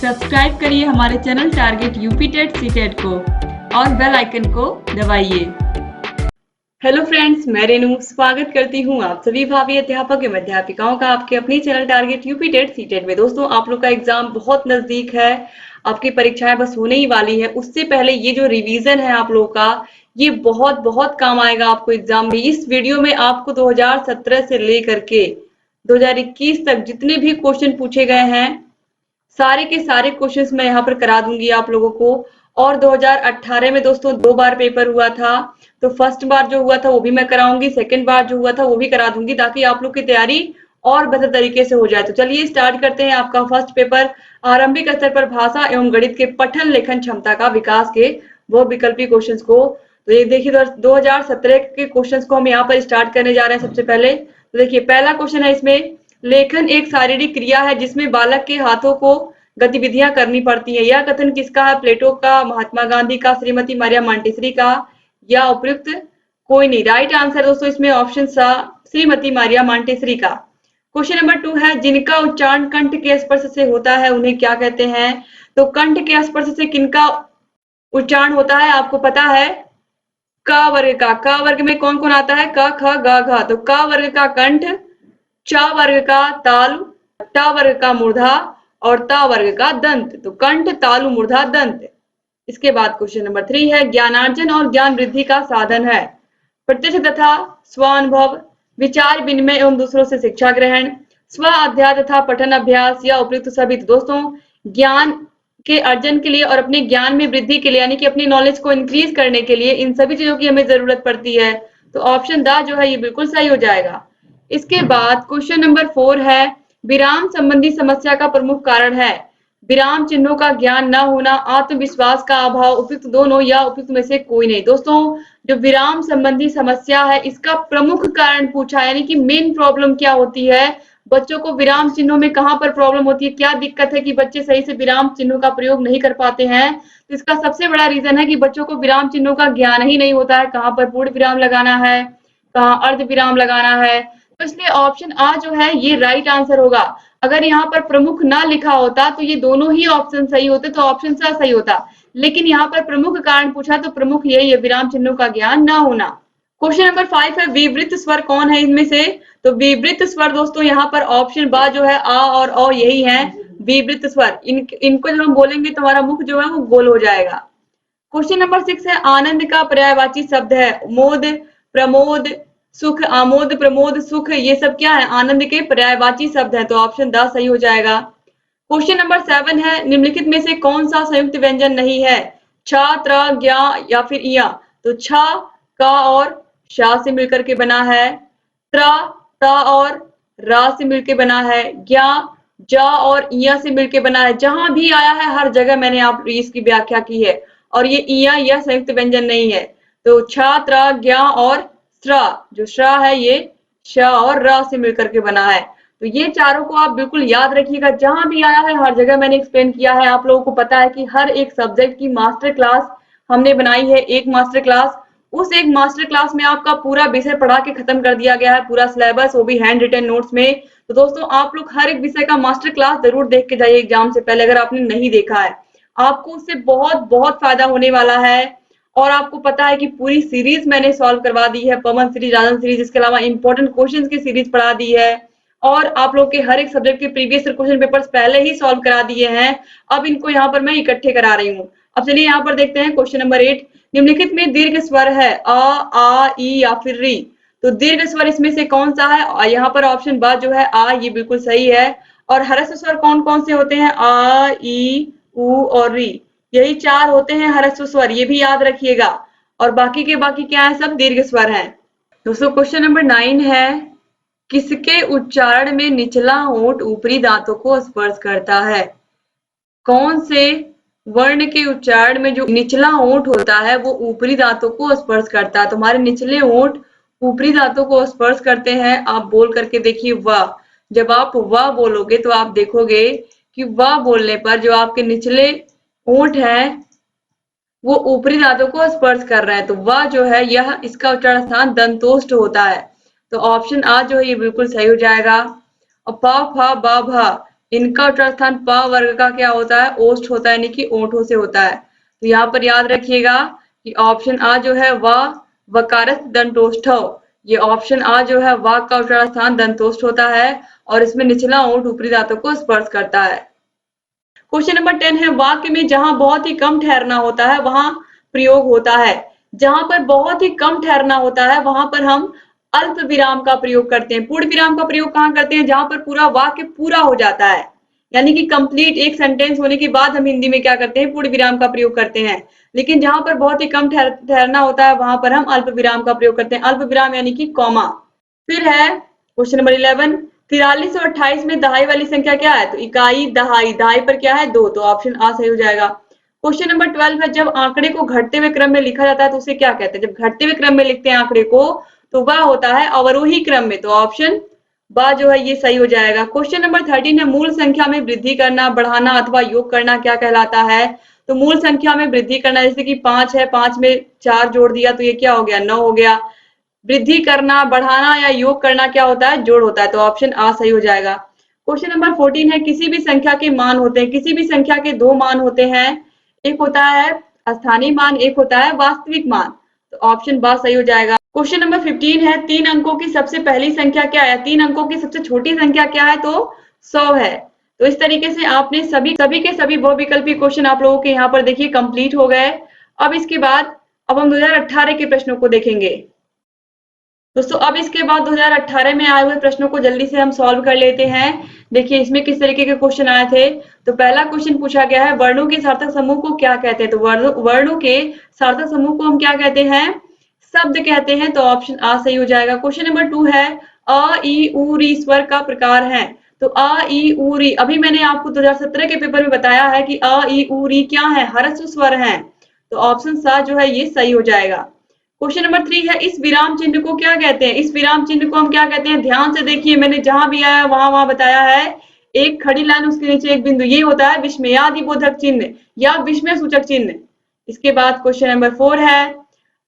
Subscribe करिए हमारे channel target UP TET CTET को और बेल आइकन को दबाइए। हेलो फ्रेंड्स, मैं रेनू स्वागत करती हूँ आप सभी भावी अध्यापक एवं अध्यापिकाओं का आपके अपनी channel target UP TET CTET में। दोस्तों, आप लोग का एग्जाम बहुत नजदीक है, आपकी परीक्षाएं बस होने ही वाली है। उससे पहले ये जो रिवीजन है आप लोगों का, ये बहुत बहुत काम आएगा आपको एग्जाम में। इस वीडियो में आपको 2017 से लेकर के 2021 तक जितने भी क्वेश्चन पूछे गए हैं, सारे के सारे क्वेश्चंस मैं यहाँ पर करा दूंगी आप लोगों को। और 2018 में दोस्तों 2 बार पेपर हुआ था, तो फर्स्ट बार जो हुआ था वो भी मैं कराऊंगी, सेकंड बार जो हुआ था वो भी करा दूंगी, ताकि आप लोग की तैयारी और बेहतर तरीके से हो जाए। तो चलिए स्टार्ट करते हैं आपका फर्स्ट पेपर, आरंभिक स्तर पर भाषा एवं गणित के पठन लेखन क्षमता का विकास के वो विकल्पी क्वेश्चन को। तो ये देखिए 2017 के क्वेश्चन को हम यहाँ पर स्टार्ट करने जा रहे हैं। सबसे पहले तो देखिए पहला क्वेश्चन है इसमें, लेखन एक शारीरिक क्रिया है जिसमें बालक के हाथों को गतिविधियां करनी पड़ती है। यह कथन किसका है? प्लेटो का, महात्मा गांधी का, श्रीमती मारिया मॉन्टेसरी का या उपयुक्त कोई नहीं। राइट आंसर दोस्तों इसमें ऑप्शन सा श्रीमती मारिया मॉन्टेसरी का। क्वेश्चन नंबर 2 है, जिनका उच्चारण कंठ के स्पर्श से होता है उन्हें क्या कहते हैं? तो कंठ के स्पर्श से किनका उच्चारण होता है आपको पता है? क वर्ग का। क वर्ग में कौन कौन आता है? क ख ग घ। तो क वर्ग का कंठ, च वर्ग का तालु, ट वर्ग का मूर्धा और त वर्ग का दंत। तो कंठ, तालु, मूर्धा, दंत। इसके बाद क्वेश्चन नंबर 3 है, ज्ञानार्जन और ज्ञान वृद्धि का साधन है प्रत्यक्ष तथा स्वानुभव, विचार विनिमय एवं दूसरों से शिक्षा ग्रहण, स्व अध्ययन तथा पठन अभ्यास या उपयुक्त सभी। तो दोस्तों, ज्ञान के अर्जन के लिए और अपने ज्ञान में वृद्धि के लिए, यानी कि अपनी नॉलेज को इंक्रीज करने के लिए इन सभी चीजों की हमें जरूरत पड़ती है। तो ऑप्शन द जो है ये बिल्कुल सही हो जाएगा। इसके बाद क्वेश्चन नंबर 4 है, विराम संबंधी समस्या का प्रमुख कारण है विराम चिन्हों का ज्ञान न होना, आत्मविश्वास का अभाव, उपयुक्त दोनों या उपयुक्त में से कोई नहीं। दोस्तों, जो विराम संबंधी समस्या है इसका प्रमुख कारण पूछा है, यानी कि मेन प्रॉब्लम क्या होती है, बच्चों को विराम चिन्हों में कहाँ पर प्रॉब्लम होती है, क्या दिक्कत है कि बच्चे सही से विराम चिन्हों का प्रयोग नहीं कर पाते हैं। तो इसका सबसे बड़ा रीजन है कि बच्चों को विराम चिन्हों का ज्ञान ही नहीं होता है, कहाँ पर पूर्ण विराम लगाना है, कहाँ अर्ध विराम लगाना है। तो इसलिए ऑप्शन आ जो है ये राइट आंसर होगा। अगर यहाँ पर प्रमुख ना लिखा होता तो ये दोनों ही ऑप्शन सही होते, तो ऑप्शन सा सही होता, लेकिन यहाँ पर प्रमुख कारण पूछा तो प्रमुख यही है, विराम चिन्हों का ज्ञान ना होना। क्वेश्चन नंबर 5 है, विवृत स्वर कौन है इनमें से? तो विवृत स्वर दोस्तों यहाँ पर ऑप्शन बा जो है आ और औ यही है विवृत स्वर। इनको जब हम बोलेंगे तो हमारा मुख जो है वो गोल हो जाएगा। क्वेश्चन नंबर 6 है, आनंद का पर्यायवाची शब्द है मोद, प्रमोद, सुख, आमोद, प्रमोद, सुख, ये सब क्या है? आनंद के पर्यायवाची शब्द है। तो ऑप्शन द सही हो जाएगा। क्वेश्चन नंबर 7 है, निम्नलिखित में से कौन सा संयुक्त व्यंजन नहीं है? छ, त्र, ज्ञ या फिर इया। तो छ क और श से मिलकर के बना है, त्र त और र से मिलकर बना है, ज्ञ ज और इया से मिलकर बना है। जहां भी आया है हर जगह मैंने आप इसकी व्याख्या की है, और ये इया यह संयुक्त व्यंजन नहीं है। तो छ, त्र, ज्ञ और श्र, जो श्र है ये श और र से मिलकर के बना है। तो ये चारों को आप बिल्कुल याद रखिएगा, जहां भी आया है हर जगह मैंने एक्सप्लेन किया है। आप लोगों को पता है कि हर एक सब्जेक्ट की मास्टर क्लास हमने बनाई है, एक मास्टर क्लास। उस एक मास्टर क्लास में आपका पूरा विषय पढ़ा के खत्म कर दिया गया है, पूरा सिलेबस, वो भी हैंड रिटन नोट्स में। तो दोस्तों, आप लोग हर एक विषय का मास्टर क्लास जरूर देख के जाइए एग्जाम से पहले, अगर आपने नहीं देखा है। आपको उससे बहुत बहुत फायदा होने वाला है। और आपको पता है कि पूरी सीरीज मैंने सॉल्व करवा दी है, पवन सीरीज, राजन सीरीज, इसके अलावा इंपॉर्टेंट क्वेश्चंस की सीरीज पढ़ा दी है, और आप लोग के हर एक सब्जेक्ट के प्रीवियस क्वेश्चन पेपर्स पहले ही सॉल्व करा दिए हैं। अब इनको यहाँ पर मैं इकट्ठे करा रही हूँ। अब चलिए यहाँ पर देखते हैं क्वेश्चन नंबर 8, निम्नलिखित में दीर्घ स्वर है अ, आ, ई या फिर री। तो दीर्घ स्वर इसमें से कौन सा है? यहाँ पर ऑप्शन बा जो है आ, ये बिल्कुल सही है। और ह्रस्व स्वर कौन कौन से होते हैं? आ, ई, उ और री, यही 4 होते हैं ह्रस्व स्वर, ये भी याद रखिएगा। और बाकी के बाकी क्या है? सब दीर्घ स्वर हैं। दोस्तों क्वेश्चन नंबर 9 है, किसके उच्चारण में निचला होंठ ऊपरी दांतों को स्पर्श करता है? कौन से वर्ण के उच्चारण में जो निचला होंठ होता है वो ऊपरी दांतों को स्पर्श करता है? तुम्हारे निचले होंठ ऊपरी दांतों को स्पर्श करते हैं। आप बोल करके देखिए वाह। जब आप वाह बोलोगे तो आप देखोगे कि वाह बोलने पर जो आपके निचले होंठ है वो ऊपरी दांतों को स्पर्श कर रहे हैं। तो वह जो है यह इसका उच्चारण स्थान दंतोष्ठ होता है। तो ऑप्शन आ जो है ये बिल्कुल सही हो जाएगा। और प, फ, ब, भ, इनका उच्चारण स्थान प वर्ग का क्या होता है? ओष्ठ होता है, यानी कि ओंठों से होता है। तो यहाँ पर याद रखिएगा कि ऑप्शन आ जो है वह वकारस्थ दंतोष्ठव, ये ऑप्शन आ जो है वाक का उच्चारण स्थान दंतोष्ठ होता है और इसमें निचला ओंठ ऊपरी दांतों को स्पर्श करता है। क्वेश्चन नंबर 10 है, वाक्य में जहां बहुत ही कम ठहरना होता है वहां प्रयोग होता है। जहां पर बहुत ही कम ठहरना होता है वहां पर हम अल्प विराम का प्रयोग करते हैं। पूर्ण विराम का प्रयोग कहां करते हैं? जहां पर पूरा वाक्य पूरा हो जाता है, यानी कि कंप्लीट एक सेंटेंस होने के बाद हम हिंदी में क्या करते हैं? पूर्ण विराम का प्रयोग करते हैं। लेकिन जहां पर बहुत ही कम ठहरना होता है वहां पर हम अल्प विराम का प्रयोग करते हैं। अल्प विराम यानी कि कॉमा। फिर है क्वेश्चन नंबर 11, 43 और 28 में दहाई वाली संख्या क्या है? तो इकाई दहाई, दहाई पर क्या है? 2, तो ऑप्शन आ सही हो जाएगा। क्वेश्चन नंबर 12 है, जब आंकड़े को घटते हुए क्रम में लिखा जाता है तो उसे क्या कहते हैं? जब घटते हुए क्रम में लिखते हैं आंकड़े को तो वह होता है अवरोही क्रम में, तो ऑप्शन बा जो है ये सही हो जाएगा। क्वेश्चन नंबर 13 है, मूल संख्या में वृद्धि करना, बढ़ाना अथवा योग करना क्या कहलाता है? तो मूल संख्या में वृद्धि करना, जैसे कि 5 है, 5 में 4 जोड़ दिया तो ये क्या हो गया? 9 हो गया। वृद्धि करना, बढ़ाना या योग करना क्या होता है? जोड़ होता है, तो ऑप्शन आ सही हो जाएगा। क्वेश्चन नंबर 14 है, किसी भी संख्या के मान होते हैं, किसी भी संख्या के दो मान होते हैं, एक होता है स्थानीय मान, एक होता है वास्तविक मान, तो ऑप्शन बा सही हो जाएगा। क्वेश्चन नंबर 15 है, 3 अंकों की सबसे पहली संख्या क्या है? 3 अंकों की सबसे छोटी संख्या क्या है? तो 100 है। तो इस तरीके से आपने सभी के सभी बहुविकल्पी क्वेश्चन आप लोगों के यहाँ पर देखिए कंप्लीट हो गए। अब इसके बाद अब हम 2018 के प्रश्नों को देखेंगे। दोस्तों अब इसके बाद 2018 में आए हुए प्रश्नों को जल्दी से हम सॉल्व कर लेते हैं। देखिए इसमें किस तरीके के क्वेश्चन आए थे। तो पहला क्वेश्चन पूछा गया है, वर्णों के सार्थक समूह को क्या कहते हैं? तो वर्णों के सार्थक समूह को हम क्या कहते हैं? शब्द कहते हैं, तो ऑप्शन आ सही हो जाएगा। क्वेश्चन नंबर 2 है, अ ई उ री स्वर का प्रकार है। तो अ ई उ री, अभी मैंने आपको 2017 के पेपर में बताया है कि अ ई उ री क्या है? ह्रस्व स्वर है, तो ऑप्शन सा जो है ये सही हो जाएगा। क्वेश्चन नंबर 3 है, इस विराम चिन्ह को क्या कहते हैं? इस विराम चिन्ह को हम क्या कहते हैं? ध्यान से देखिए, मैंने जहां भी आया वहां वहां बताया है। एक खड़ी लाइन, उसके नीचे एक बिंदु, ये होता है विस्मयादि बोधक चिन्ह या विस्मय सूचक चिन्ह। इसके बाद क्वेश्चन नंबर 4 है,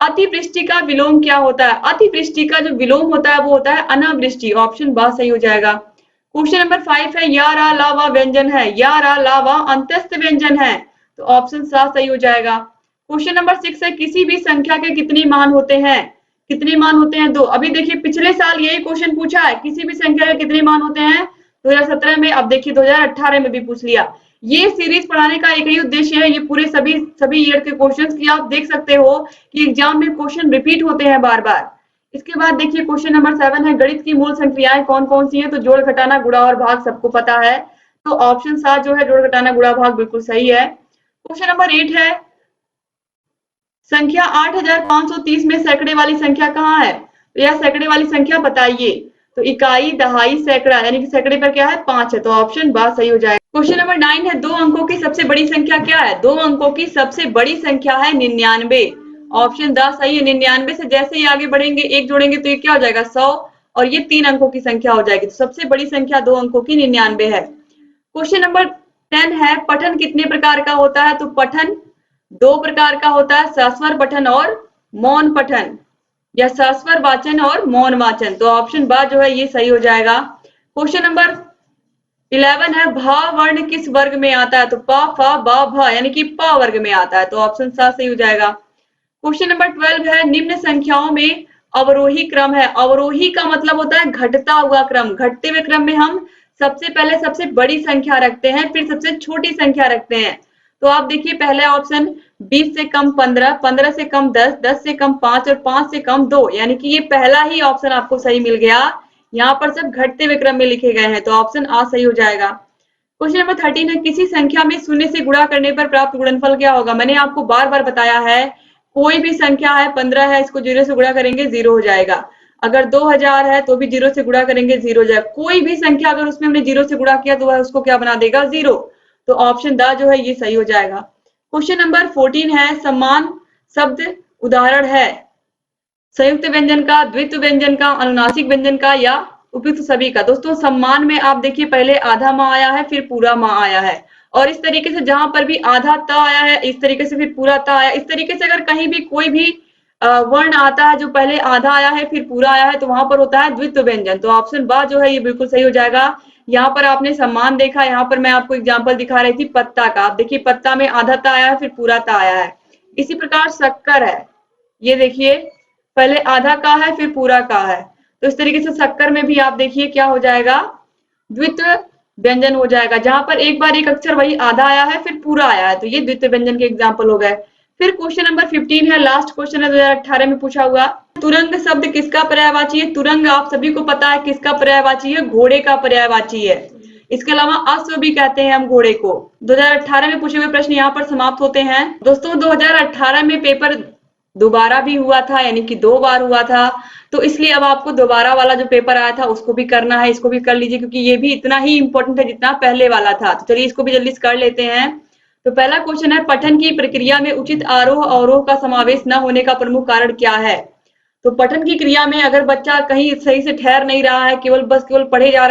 अतिवृष्टि का विलोम क्या होता है? अतिवृष्टि का जो विलोम होता है वो होता है अनावृष्टि, ऑप्शन बा सही हो जाएगा। क्वेश्चन नंबर 5 है, या रा ला वा व्यंजन है, या रा ला वा अंत्यस्थ व्यंजन है, तो ऑप्शन सा सही हो जाएगा। क्वेश्चन नंबर 6 है, किसी भी संख्या के कितने मान होते हैं? कितने मान होते हैं? 2। अभी देखिए पिछले साल यही क्वेश्चन पूछा है, किसी भी संख्या के कितने मान होते हैं 2017 में। अब देखिए 2018 में भी पूछ लिया। ये सीरीज पढ़ाने का एक ही उद्देश्य है, ये पूरे सभी ईयर के क्वेश्चंस की आप देख सकते हो कि एग्जाम में क्वेश्चन रिपीट होते हैं बार बार। इसके बाद देखिए क्वेश्चन नंबर 7 है, गणित की मूल संख्याएं कौन कौन सी है? तो जोड़ घटाना गुणा और भाग सबको पता है, तो ऑप्शन 7 जो है जोड़ घटाना गुणा भाग बिल्कुल सही है। क्वेश्चन नंबर 8 है, संख्या 8530 में सैकड़े वाली संख्या कहाँ है? तो यह सैकड़े वाली संख्या बताइए। तो इकाई, दहाई, सैकड़ा, यानी कि सैकड़े पर क्या है? 5 है, तो ऑप्शन बा सही हो जाएगा। क्वेश्चन नंबर 9 है, 2 अंकों की सबसे बड़ी संख्या क्या है? 2 अंकों की सबसे बड़ी संख्या है 99, ऑप्शन द सही है। 99 से जैसे ही आगे बढ़ेंगे, एक जोड़ेंगे तो ये क्या हो जाएगा? 100, और ये 3 अंकों की संख्या हो जाएगी, तो सबसे बड़ी संख्या 2 अंकों की 99 है। क्वेश्चन नंबर 10 है, पठन कितने प्रकार का होता है? तो पठन 2 प्रकार का होता है, सस्वर पठन और मौन पठन, या सस्वर वाचन और मौन वाचन, तो ऑप्शन बा जो है ये सही हो जाएगा। क्वेश्चन नंबर 11 है, भा वर्ण किस वर्ग में आता है? तो प फ ब भ, यानी कि प वर्ग में आता है, तो ऑप्शन सा सही हो जाएगा। क्वेश्चन नंबर 12 है, निम्न संख्याओं में अवरोही क्रम है। अवरोही का मतलब होता है घटता हुआ क्रम। घटते हुए क्रम में हम सबसे पहले सबसे बड़ी संख्या रखते हैं, फिर सबसे छोटी संख्या रखते हैं। तो आप देखिए पहला ऑप्शन 20 से कम 15, 15 से कम 10, 10 से कम 5 और 5 से कम 2, यानी कि ये पहला ही ऑप्शन आपको सही मिल गया। यहाँ पर सब घटते हुए क्रम में लिखे गए हैं, तो ऑप्शन आ सही हो जाएगा। क्वेश्चन नंबर 13 है, किसी संख्या में शून्य से गुणा करने पर प्राप्त गुणनफल क्या होगा? मैंने आपको बार बार बताया है, कोई भी संख्या है, 15 है, इसको 0 से गुणा करेंगे 0 हो जाएगा। अगर 2000 है तो भी 0 से गुणा करेंगे 0 हो जाएगा। कोई भी संख्या अगर उसमें हमने 0 से गुणा किया तो वह उसको क्या बना देगा? 0, तो ऑप्शन द जो है ये सही हो जाएगा। क्वेश्चन नंबर 14 है, समान शब्द उदाहरण है संयुक्त व्यंजन का, द्वित्व व्यंजन का, अनुनासिक व्यंजन का, या उपयुक्त सभी का। दोस्तों सम्मान में आप देखिए पहले आधा माँ आया है, फिर पूरा माँ आया है, और इस तरीके से जहां पर भी आधा त आया है, इस तरीके से फिर पूरा त आया। इस तरीके से अगर कहीं भी कोई भी वर्ण आता है जो पहले आधा आया है फिर पूरा आया है, तो वहां पर होता है द्वित्व व्यंजन, तो ऑप्शन बा जो है ये बिल्कुल सही हो जाएगा। यहाँ पर आपने सम्मान देखा, यहाँ पर मैं आपको एग्जाम्पल दिखा रही थी पत्ता का। आप देखिए पत्ता में आधा ता आया है, फिर पूरा ता आया है। इसी प्रकार शक्कर है, ये देखिए पहले आधा का है फिर पूरा का है। तो इस तरीके से शक्कर में भी आप देखिए क्या हो जाएगा, द्वित्व व्यंजन हो जाएगा, जहां पर एक बार एक अक्षर वही आधा आया है फिर पूरा आया है। तो ये द्वित्व व्यंजन के एग्जाम्पल हो गए। फिर क्वेश्चन नंबर 15 है, लास्ट क्वेश्चन है 2018 में पूछा हुआ। तुरंग शब्द किसका पर्यायवाची है? तुरंग आप सभी को पता है किसका पर्यायवाची है, घोड़े का पर्यायवाची है। इसके अलावा अश्व भी कहते हैं हम घोड़े को। 2018 में पूछे हुए प्रश्न यहाँ पर समाप्त होते हैं। दोस्तों 2018 में पेपर दोबारा भी हुआ था, यानी कि 2 बार हुआ था, तो इसलिए अब आपको दोबारा वाला जो पेपर आया था उसको भी करना है, इसको भी कर लीजिए, क्योंकि ये भी इतना ही इंपॉर्टेंट है जितना पहले वाला था। तो चलिए इसको भी जल्दी से कर लेते हैं। तो पहला क्वेश्चन है, पठन की प्रक्रिया में उचित आरोह अवरोह का समावेश न होने का प्रमुख कारण क्या है? तो पठन की क्रिया में अगर बच्चा कहीं सही से ठहर नहीं रहा है, केवल पढ़े जा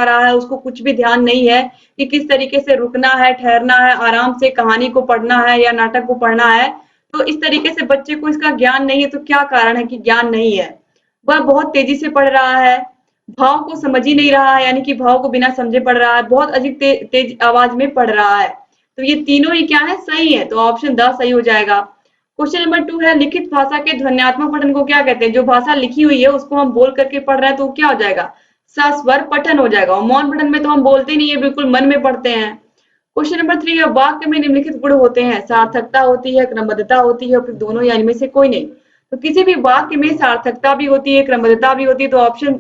रहा है, उसको कुछ भी ध्यान नहीं है कि किस तरीके से रुकना है, ठहरना है, आराम से कहानी को पढ़ना है या नाटक को पढ़ना है, तो इस तरीके से बच्चे को इसका ज्ञान नहीं है। तो क्या कारण है कि ज्ञान नहीं है? वह बहुत तेजी से पढ़ रहा है, भाव को समझ ही नहीं रहा है, यानी कि भाव को बिना समझे पढ़ रहा है, बहुत अधिक तेज आवाज में पढ़ रहा है। तो ये तीनों ही क्या है, सही है। तो ऑप्शन द सही हो जाएगा। क्वेश्चन नंबर 2 है, लिखित भाषा के ध्वन्यात्मक पठन को क्या कहते हैं? जो भाषा लिखी हुई है उसको हम बोल करके पढ़ रहे हैं तो क्या हो जाएगा, सस्वर पठन हो जाएगा। और मौन पठन में तो हम बोलते नहीं है, बिल्कुल मन में पढ़ते हैं। क्वेश्चन नंबर 3 है, वाक्य में निम्नलिखित गुण होते हैं? सार्थकता होती है, क्रमबद्धता होती है, और फिर दोनों या इनमें से कोई नहीं। तो किसी भी वाक्य में सार्थकता भी होती है, क्रमबद्धता भी होती है, तो ऑप्शन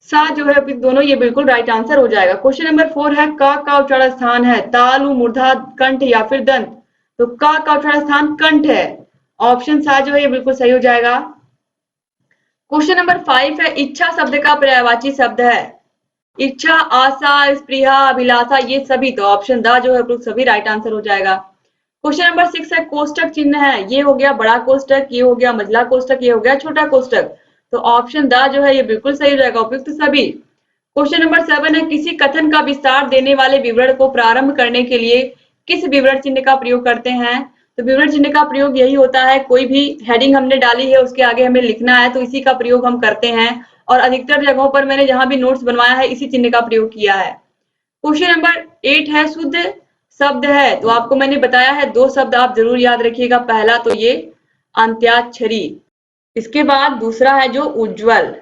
सा जो है फिर दोनों, ये बिल्कुल राइट आंसर हो जाएगा। क्वेश्चन नंबर 4 है, का उच्चारण स्थान है तालु, मूर्धा, कंठ या फिर दंत? तो का उच्चारण स्थान कंठ है। ऑप्शन सा जो है ये बिल्कुल सही हो जाएगा। क्वेश्चन नंबर 5 है, इच्छा शब्द का पर्यायवाची शब्द है? इच्छा, आशा, स्पृहा, अभिलाषा, ये सभी। तो ऑप्शन द जो है बिल्कुल सभी राइट आंसर हो जाएगा। क्वेश्चन नंबर 6 है, कोष्टक चिन्ह है? ये हो गया बड़ा कोष्टक, ये हो गया मझला कोष्टक, ये हो गया छोटा कोष्टक। तो ऑप्शन द जो है ये बिल्कुल सही हो जाएगा, उपयुक्त सभी। क्वेश्चन नंबर 7 है, किसी कथन का विस्तार देने वाले विवरण को प्रारंभ करने के लिए किस विवरण चिन्ह का प्रयोग करते हैं? तो विवरण चिन्ह का प्रयोग यही होता है, कोई भी हेडिंग हमने डाली है उसके आगे हमें लिखना है, तो इसी का प्रयोग हम करते हैं। और अधिकतर जगहों पर मैंने जहां भी नोट्स बनवाया है इसी चिन्ह का प्रयोग किया है। क्वेश्चन नंबर 8 है, शुद्ध शब्द है? तो आपको मैंने बताया है 2 शब्द आप जरूर याद रखिएगा। पहला तो ये अंत्याक्षरी, इसके बाद दूसरा है जो उज्ज्वल।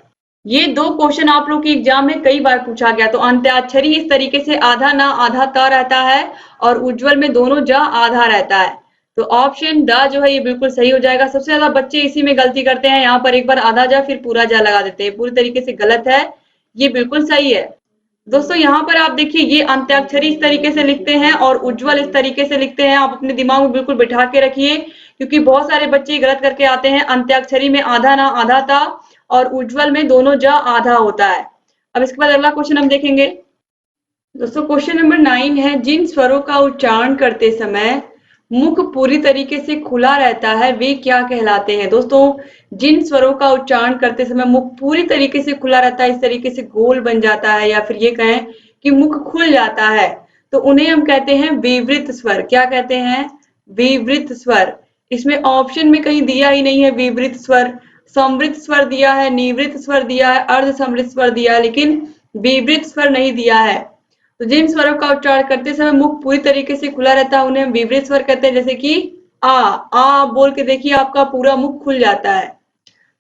ये 2 क्वेश्चन आप लोग के एग्जाम में कई बार पूछा गया। तो अंत्याक्षरी इस तरीके से आधा ना आधा त रहता है, और उज्ज्वल में दोनों ज आधा रहता है। तो ऑप्शन द जो है ये बिल्कुल सही हो जाएगा। सबसे ज्यादा बच्चे इसी में गलती करते हैं, यहाँ पर एक बार आधा जा फिर पूरा जा लगा देते हैं, पूरी तरीके से गलत है, ये बिल्कुल सही है। दोस्तों यहाँ पर आप देखिए, ये अंत्याक्षरी इस तरीके से लिखते हैं और उज्ज्वल इस तरीके से लिखते हैं। आप अपने दिमाग में बिल्कुल बिठा के रखिए, क्योंकि बहुत सारे बच्चे गलत करके आते हैं। अंत्याक्षरी में आधा ना आधा था, और उज्ज्वल में दोनों ज आधा होता है। अब इसके बाद अगला क्वेश्चन हम देखेंगे। दोस्तों क्वेश्चन नंबर 9 है, जिन स्वरों का उच्चारण करते समय मुख पूरी तरीके से खुला रहता है वे क्या कहलाते हैं? दोस्तों जिन स्वरों का उच्चारण करते समय मुख पूरी तरीके से खुला रहता है, इस तरीके से गोल बन जाता है, या फिर ये कहें कि मुख खुल जाता है, तो उन्हें हम कहते हैं विवृत स्वर। क्या कहते हैं? विवृत स्वर। इसमें ऑप्शन में कहीं दिया ही नहीं है विवृत स्वर। समृत स्वर दिया है, निवृत स्वर दिया है, अर्ध समृत स्वर दिया है, लेकिन विवृत स्वर नहीं दिया है। तो जिन स्वरों का उच्चारण करते समय मुख पूरी तरीके से खुला रहता है उन्हें हम विवृत स्वर कहते हैं। जैसे कि आ बोल के देखिए आपका पूरा मुख खुल जाता है।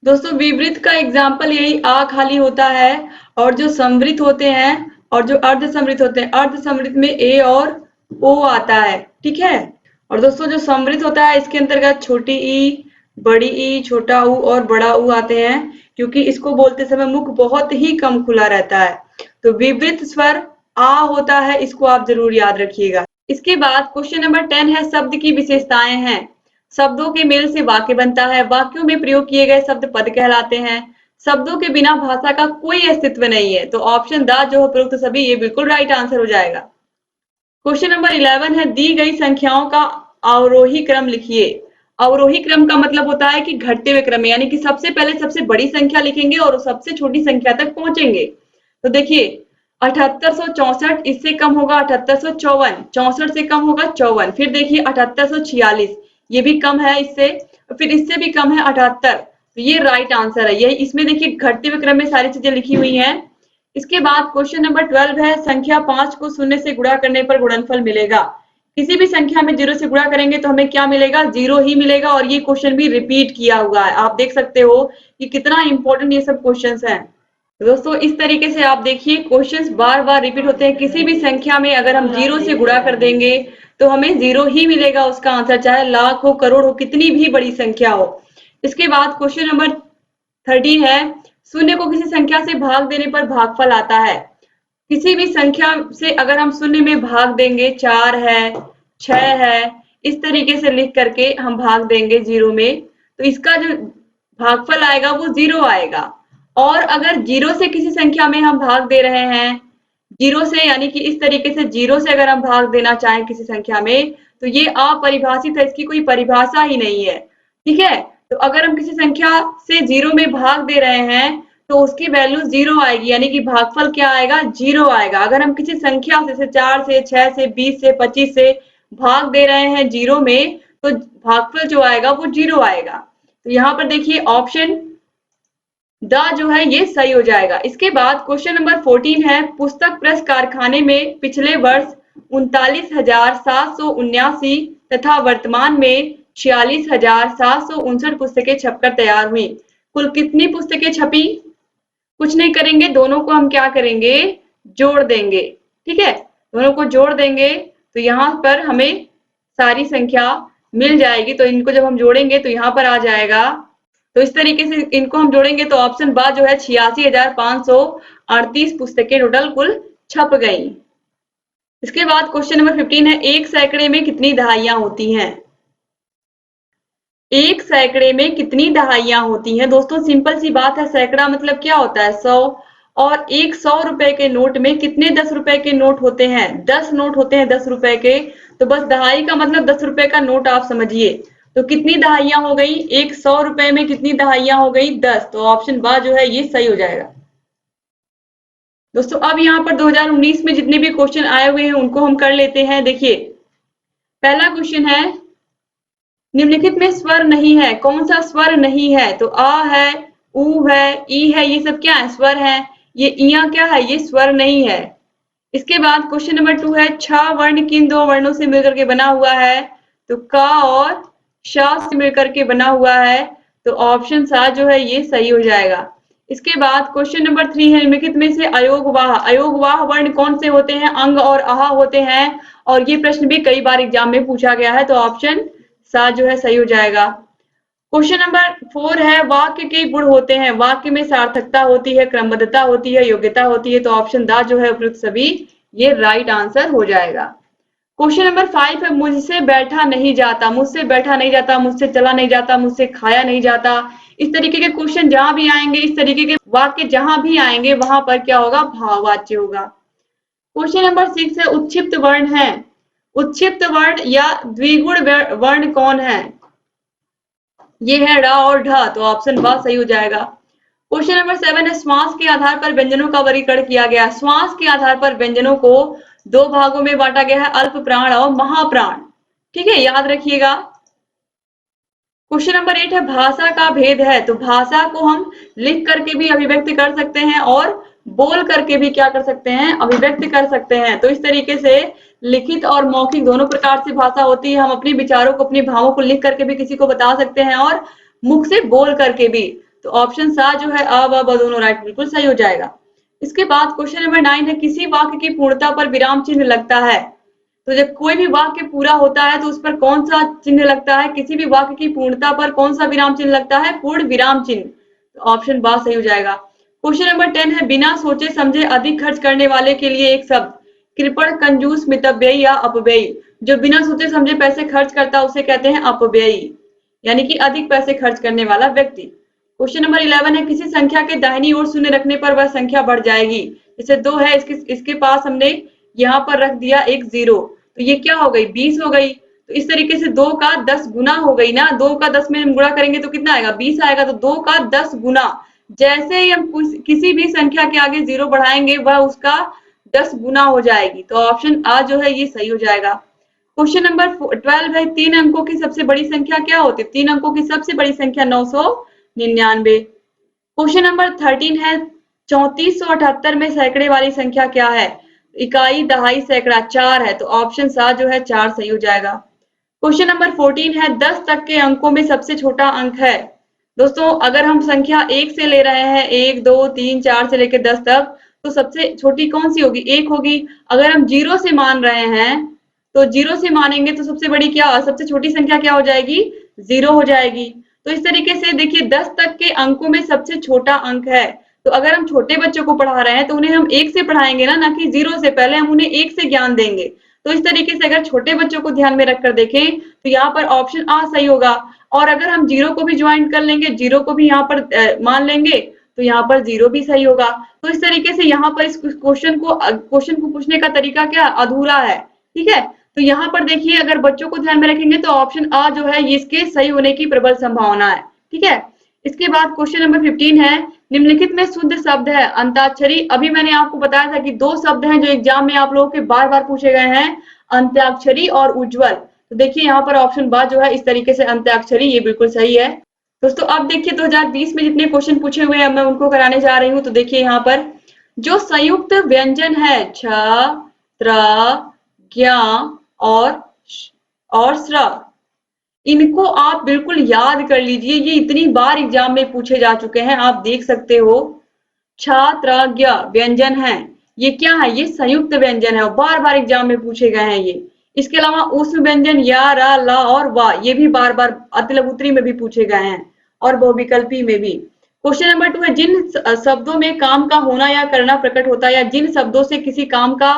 दोस्तों विवृत का एग्जाम्पल यही आ खाली होता है, और जो समृत होते हैं और जो अर्ध समृत होते हैं, अर्ध समृत में ए और ओ आता है, ठीक है। और दोस्तों जो समृत होता है इसके अंतर्गत छोटी ई, बड़ी ई, छोटा ऊ और बड़ा ऊ आते हैं, क्योंकि इसको बोलते समय मुख बहुत ही कम खुला रहता है। तो विवृत स्वर आ होता है, इसको आप जरूर याद रखिएगा। इसके बाद क्वेश्चन नंबर 10 है, शब्द की विशेषताएं हैं? शब्दों के मेल से वाक्य बनता है, वाक्यों में प्रयोग किए गए शब्द पद कहलाते हैं, शब्दों के बिना भाषा का कोई अस्तित्व नहीं है। तो ऑप्शन द जो है प्रयुक्त सभी, ये बिल्कुल राइट आंसर हो जाएगा। क्वेश्चन नंबर 11 है, दी गई संख्याओं का अवरोही क्रम लिखिए। अवरोही क्रम का मतलब होता है कि घटते हुए क्रम में, यानी कि सबसे पहले सबसे बड़ी संख्या लिखेंगे और सबसे छोटी संख्या तक पहुंचेंगे। तो देखिए 7864, इससे कम होगा 7854, 64 से कम होगा 54, फिर देखिए 7846, ये भी कम है इससे, फिर इससे भी कम है 78। तो ये राइट आंसर है। ये इसमें देखिए घटते हुए क्रम में सारी चीजें लिखी हुई हैं। इसके बाद क्वेश्चन नंबर 12 है, संख्या 5 को शून्य से गुणा करने पर गुणनफल मिलेगा। किसी भी संख्या में 0 से गुणा करेंगे तो हमें क्या मिलेगा, 0 ही मिलेगा। और ये क्वेश्चन भी रिपीट किया हुआ है, आप देख सकते हो कि कितना इंपॉर्टेंट ये सब क्वेश्चंस हैं। दोस्तों इस तरीके से आप देखिए क्वेश्चंस बार बार रिपीट होते हैं। किसी भी संख्या में अगर हम 0 से गुणा कर देंगे तो हमें 0 ही मिलेगा उसका आंसर, चाहे लाख हो, करोड़ हो, कितनी भी बड़ी संख्या हो। इसके बाद क्वेश्चन नंबर 13 है, शून्य को किसी संख्या से भाग देने पर भागफल आता है। किसी भी संख्या से अगर हम शून्य में भाग देंगे, 4 है, 6 है, इस तरीके से लिख करके हम भाग देंगे 0 में, तो इसका जो भागफल आएगा वो 0 आएगा। और अगर 0 से किसी संख्या में हम भाग दे रहे हैं, 0 से यानी कि इस तरीके से 0 से अगर हम भाग देना चाहें किसी संख्या में, तो ये अपरिभाषित है, इसकी कोई परिभाषा ही नहीं है। ठीक है, तो अगर हम किसी संख्या से 0 में भाग दे रहे हैं तो उसकी वैल्यू 0 आएगी, यानी कि भागफल क्या आएगा, 0 आएगा। अगर हम किसी संख्या से 4 से, 6 से, 20 से, 25 से भाग दे रहे हैं 0 में, तो भागफल जो आएगा वो 0 आएगा। तो यहाँ पर देखिए ऑप्शन द जो है ये सही हो जाएगा। इसके बाद क्वेश्चन नंबर 14 है, पुस्तक प्रेस कारखाने में पिछले वर्ष 39,779 तथा वर्तमान में 46,759 पुस्तकें छपकर तैयार हुई। कुल कितनी पुस्तकें छपी? कुछ नहीं करेंगे, दोनों को हम क्या करेंगे, जोड़ देंगे। ठीक है, दोनों को जोड़ देंगे तो यहाँ पर हमें सारी संख्या मिल जाएगी। तो इनको जब हम जोड़ेंगे तो यहाँ पर आ जाएगा, तो इस तरीके से इनको हम जोड़ेंगे तो ऑप्शन बा जो है 86,538 पुस्तकें टोटल कुल छप गई। इसके बाद क्वेश्चन नंबर 15 है, एक सैकड़े में कितनी दहाइयां होती हैं? एक सैकड़े में कितनी दहाइयां होती हैं? दोस्तों सिंपल सी बात है, सैकड़ा मतलब क्या होता है, 100। और एक 100 रुपए के नोट में कितने 10 रुपए के नोट होते हैं? 10 नोट होते हैं 10 रुपए के। तो बस दहाई का मतलब 10 रुपए का नोट आप समझिए। तो कितनी दहाइयां हो गई, एक 100 रुपए में कितनी दहाइयां हो गई, 10। तो ऑप्शन बा जो है ये सही हो जाएगा। दोस्तों अब यहाँ पर 2019 में जितने भी क्वेश्चन आए हुए हैं उनको हम कर लेते हैं। देखिए पहला क्वेश्चन है, निम्नलिखित में स्वर नहीं है, कौन सा स्वर नहीं है? तो आ है, ऊ है, ई है, ये सब क्या है, स्वर है। ये इया क्या है, ये स्वर नहीं है। इसके बाद क्वेश्चन नंबर 2 है, छ वर्ण किन दो वर्णों से मिलकर के बना हुआ है? तो का और शा से मिलकर के बना हुआ है। तो ऑप्शन सा जो है ये सही हो जाएगा। इसके बाद क्वेश्चन नंबर 3 है, निम्नलिखित में से अयोगवाह वर्ण कौन से होते हैं? अंग और आहा होते हैं। और ये प्रश्न भी कई बार एग्जाम में पूछा गया है, तो ऑप्शन सा जो है सही हो जाएगा। क्वेश्चन नंबर 4 है, वाक्य के गुण होते हैं। वाक्य में सार्थकता होती है, क्रमबद्धता होती है, योग्यता होती है। तो ऑप्शन दा जो है उपयुक्त सभी ये राइट आंसर हो जाएगा। क्वेश्चन नंबर 5 है, मुझसे बैठा नहीं जाता, मुझसे बैठा नहीं जाता, मुझसे चला नहीं जाता, मुझसे खाया नहीं जाता। इस तरीके के क्वेश्चन जहां भी आएंगे, इस तरीके के वाक्य जहां भी आएंगे वहां पर क्या होगा, भाववाच्य होगा। क्वेश्चन नंबर 6 है, उत्क्षिप्त वर्ण है। उत्क्षिप्त वर्ण या द्विगुण वर्ण कौन है? ये है ड़ और ढ। तो ऑप्शन ब सही हो जाएगा। क्वेश्चन नंबर 7 है, श्वास के आधार पर व्यंजनों का वर्गीकरण किया गया। श्वास के आधार पर व्यंजनों को दो भागों में बांटा गया है, अल्प प्राण और महाप्राण। ठीक है, याद रखिएगा। क्वेश्चन नंबर 8 है, भाषा का भेद है। तो भाषा को हम लिख करके भी अभिव्यक्त कर सकते हैं और बोल करके भी क्या कर सकते हैं, अभिव्यक्त कर सकते हैं। तो इस तरीके से लिखित और मौखिक दोनों प्रकार से भाषा होती है। हम अपने विचारों को, अपने भावों को लिख करके भी किसी को बता सकते हैं और मुख से बोल करके भी। तो ऑप्शन सा जो है अ ब दोनों राइट बिल्कुल सही हो जाएगा। इसके बाद क्वेश्चन नंबर 9 है, किसी वाक्य की पूर्णता पर विराम चिन्ह लगता है। तो जब कोई भी वाक्य पूरा होता है तो उस पर कौन सा चिन्ह लगता है? किसी भी वाक्य की पूर्णता पर कौन सा विराम चिन्ह लगता है? पूर्ण विराम चिन्ह। तो ऑप्शन बा सही हो जाएगा। क्वेश्चन नंबर 10 है, बिना सोचे समझे अधिक खर्च करने वाले के लिए एक शब्द। कृपण, कंजूस, मितव्ययी या अपव्ययी। जो बिना सोचे समझे पैसे खर्च करता है उसे कहते हैं अपव्ययी, यानी कि अधिक पैसे खर्च करने वाला व्यक्ति। क्वेश्चन नंबर 11 है, किसी संख्या के दाहिनी ओर शून्य रखने पर वह संख्या बढ़ जाएगी। जैसे 2 है, इसके पास हमने यहाँ पर रख दिया एक 0, तो ये क्या हो गई, 20 हो गई। तो इस तरीके से 2 का 10 गुना हो गई ना। 2 का 10 में हम गुणा करेंगे तो कितना आएगा, 20 आएगा। तो 2 का 10 गुना। जैसे ही हम किसी भी संख्या के आगे 0 बढ़ाएंगे वह उसका 10 गुना हो जाएगी। तो ऑप्शन आ जो है ये सही हो जाएगा। क्वेश्चन नंबर 12 है, 3 अंकों की सबसे बड़ी संख्या क्या होती है? 3 अंकों की सबसे बड़ी संख्या 999। क्वेश्चन नंबर 13 है, 3478 में सैकड़े वाली संख्या क्या है? इकाई, दहाई, सैकड़ा 4 है, तो ऑप्शन 7 जो है 4 सही हो जाएगा। क्वेश्चन नंबर 14 है 10 तक के अंकों में सबसे छोटा अंक है। दोस्तों अगर हम संख्या 1 से ले रहे हैं, 1 2 3 4 से लेकर 10 तक, तो सबसे छोटी कौन सी होगी? 1 होगी। अगर हम 0 से मान रहे हैं तो 0 से मानेंगे तो सबसे बड़ी क्या, सबसे छोटी संख्या क्या हो जाएगी? 0 हो जाएगी। तो इस तरीके से देखिए 10 तक के अंकों में सबसे छोटा अंक है। तो अगर हम छोटे बच्चों को पढ़ा रहे हैं तो उन्हें हम 1 से पढ़ाएंगे ना कि 0 से। पहले हम उन्हें 1 से ज्ञान देंगे। तो इस तरीके से अगर छोटे बच्चों को ध्यान में रखकर देखें तो यहाँ पर ऑप्शन आ सही होगा। और अगर हम 0 को भी ज्वाइन कर लेंगे, 0 को भी यहाँ पर मान लेंगे तो यहाँ पर 0 भी सही होगा। तो इस तरीके से यहाँ पर इस क्वेश्चन को पूछने का तरीका क्या अधूरा है। ठीक है, तो यहाँ पर देखिए अगर बच्चों को ध्यान में रखेंगे तो ऑप्शन आ जो है ये इसके सही होने की प्रबल संभावना है। ठीक है, इसके बाद क्वेश्चन नंबर 15 है निम्नलिखित में शुद्ध शब्द है अंताक्षरी। अभी मैंने आपको बताया था कि 2 शब्द हैं जो एग्जाम में आप लोगों के बार बार पूछे गए हैं, अंत्याक्षरी और उज्जवल। तो देखिए यहाँ पर ऑप्शन बा जो है इस तरीके से अंत्याक्षरी, ये बिल्कुल सही है। दोस्तों अब देखिए 2020 में जितने क्वेश्चन पूछे हुए हैं मैं उनको कराने जा रही हूँ। तो देखिए यहाँ पर जो संयुक्त व्यंजन है छ, त्र, ज्ञ और स्र, इनको आप बिल्कुल याद कर लीजिए। ये इतनी बार एग्जाम में पूछे जा चुके हैं, आप देख सकते हो। छात्र व्यंजन है, ये क्या है? ये संयुक्त व्यंजन है और बार बार एग्जाम में पूछे गए हैं ये। इसके अलावा उष्म व्यंजन या, रा, ला और वा, ये भी बार बार अतिलघुत्री में भी पूछे गए हैं और बहुविकल्पी में भी। क्वेश्चन नंबर 2 है जिन शब्दों में काम का होना या करना प्रकट होता है या जिन शब्दों से किसी काम का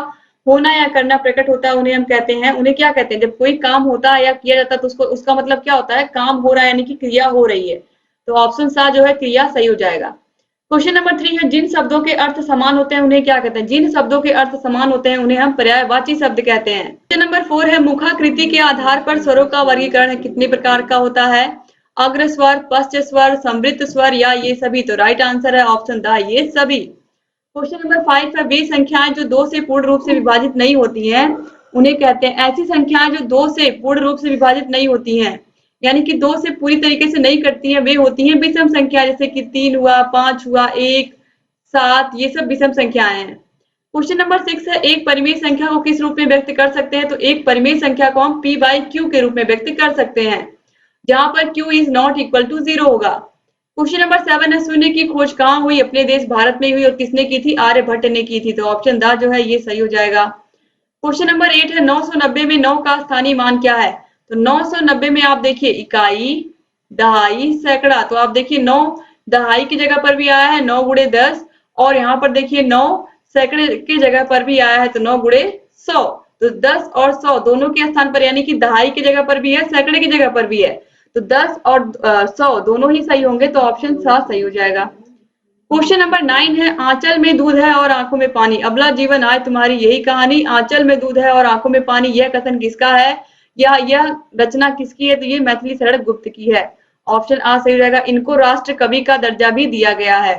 होना या करना प्रकट होता है उन्हें हम कहते हैं, उन्हें क्या कहते हैं? जब कोई काम होता है या किया जाता है तो उसको उसका मतलब क्या होता है? काम हो रहा है यानी कि क्रिया हो रही है। तो ऑप्शन सा जो है क्रिया सही हो जाएगा। क्वेश्चन नंबर 3 है जिन शब्दों के अर्थ समान होते हैं उन्हें क्या कहते हैं? जिन शब्दों के अर्थ समान होते हैं उन्हें हम पर्यायवाची शब्द कहते हैं। क्वेश्चन नंबर 4 है मुखाकृति के आधार पर स्वरों का वर्गीकरण कितने प्रकार का होता है? अग्र स्वर, पश्च स्वर, समृद्ध स्वर या ये सभी? तो राइट आंसर है ऑप्शन द ये सभी। क्वेश्चन नंबर 5 है वे संख्याएं जो 2 से पूर्ण रूप से विभाजित नहीं होती हैं उन्हें कहते हैं। ऐसी संख्याएं जो 2 से पूर्ण रूप से विभाजित नहीं होती हैं यानी कि 2 से पूरी तरीके से नहीं कटती हैं, वे होती हैं विषम संख्या, जैसे कि 3 हुआ, 5 हुआ, 1, 7, ये सब विषम संख्याएं हैं। क्वेश्चन नंबर 6 है एक परिमेय संख्या को किस रूप में व्यक्त कर सकते हैं? तो एक परिमेय संख्या को हम p/q के रूप में व्यक्त कर सकते हैं जहां पर q is not equal to 0 होगा। क्वेश्चन नंबर 7 है शून्य की खोज कहाँ हुई? अपने देश भारत में हुई और किसने की थी? आर्यभट्ट ने की थी। तो ऑप्शन द जो है ये सही हो जाएगा। क्वेश्चन नंबर 8 है 990 में 9 का स्थानीय मान क्या है? तो 990 में आप देखिए इकाई, दहाई, सैकड़ा। तो आप देखिए 9 दहाई की जगह पर भी आया है 9 गुणे 10 और यहाँ पर देखिए 9 सैकड़े की जगह पर भी आया है तो 9 गुणे 100। तो 10 और 100 दोनों के स्थान पर यानी कि दहाई की जगह पर भी है, सैकड़े की जगह पर भी है, तो 10 और 100 दोनों ही सही होंगे तो ऑप्शन 7 सही हो जाएगा। क्वेश्चन नंबर 9 है आंचल में दूध है और आंखों में पानी, अबला जीवन आए तुम्हारी यही कहानी। आंचल में दूध है और आंखों में पानी, यह कथन किसका है या यह रचना किसकी है? तो ये मैथिली शरण गुप्त की है। ऑप्शन आ सही हो जाएगा। इनको राष्ट्र कवि का दर्जा भी दिया गया है।